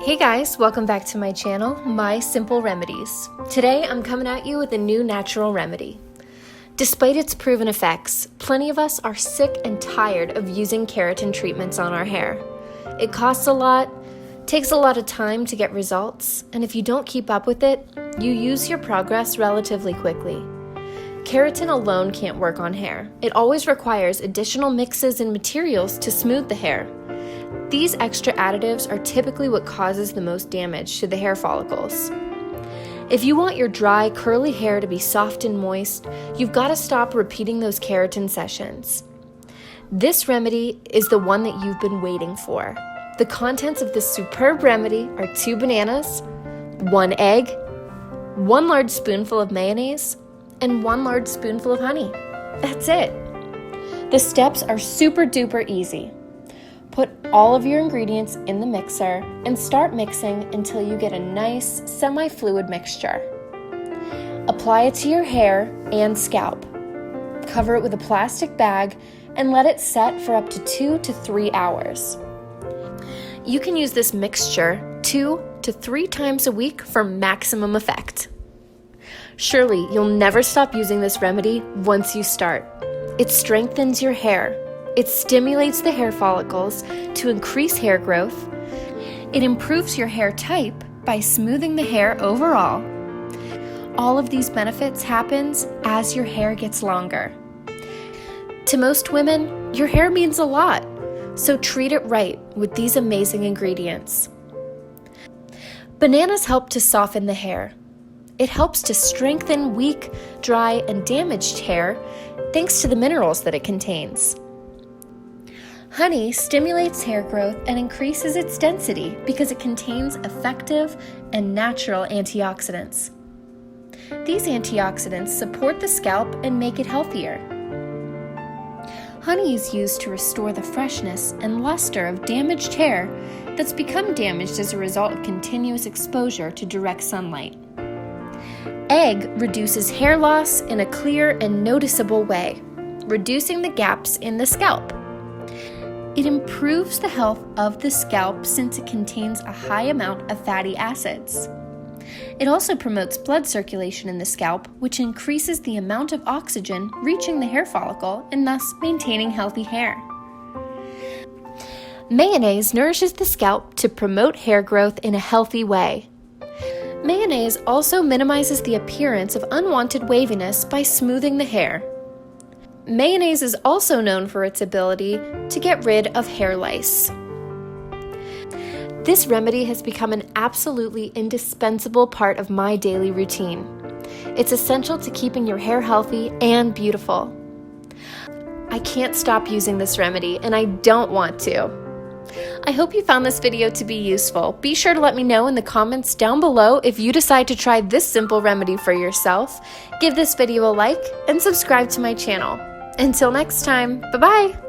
Hey guys, welcome back to my channel, My Simple Remedies. Today I'm coming at you with a new natural remedy. Despite its proven effects, plenty of us are sick and tired of using keratin treatments on our hair. It costs a lot, takes a lot of time to get results, and if you don't keep up with it, you lose your progress relatively quickly. Keratin alone can't work on hair. It always requires additional mixes and materials to smooth the hair. These extra additives are typically what causes the most damage to the hair follicles. If you want your dry, curly hair to be soft and moist, you've got to stop repeating those keratin sessions. This remedy is the one that you've been waiting for. The contents of this superb remedy are 2 bananas, 1 egg, 1 large spoonful of mayonnaise, and 1 large spoonful of honey. That's it. The steps are super duper easy. Put all of your ingredients in the mixer and start mixing until you get a nice semi-fluid mixture. Apply it to your hair and scalp. Cover it with a plastic bag and let it set for up to 2 to 3 hours. You can use this mixture 2 to 3 times a week for maximum effect. Surely you'll never stop using this remedy once you start. It strengthens your hair. It stimulates the hair follicles to increase hair growth. It improves your hair type by smoothing the hair overall. All of these benefits happens as your hair gets longer. To most women, your hair means a lot, so treat it right with these amazing ingredients. Bananas help to soften the hair. It helps to strengthen weak, dry, and damaged hair thanks to the minerals that it contains. Honey stimulates hair growth and increases its density because it contains effective and natural antioxidants. These antioxidants support the scalp and make it healthier. Honey is used to restore the freshness and luster of damaged hair that's become damaged as a result of continuous exposure to direct sunlight. Egg reduces hair loss in a clear and noticeable way, reducing the gaps in the scalp. It improves the health of the scalp since it contains a high amount of fatty acids. It also promotes blood circulation in the scalp, which increases the amount of oxygen reaching the hair follicle and thus maintaining healthy hair. Mayonnaise nourishes the scalp to promote hair growth in a healthy way. Mayonnaise also minimizes the appearance of unwanted waviness by smoothing the hair. Mayonnaise is also known for its ability to get rid of hair lice. This remedy has become an absolutely indispensable part of my daily routine. It's essential to keeping your hair healthy and beautiful. I can't stop using this remedy, and I don't want to. I hope you found this video to be useful. Be sure to let me know in the comments down below if you decide to try this simple remedy for yourself. Give this video a like and subscribe to my channel. Until next time, bye-bye!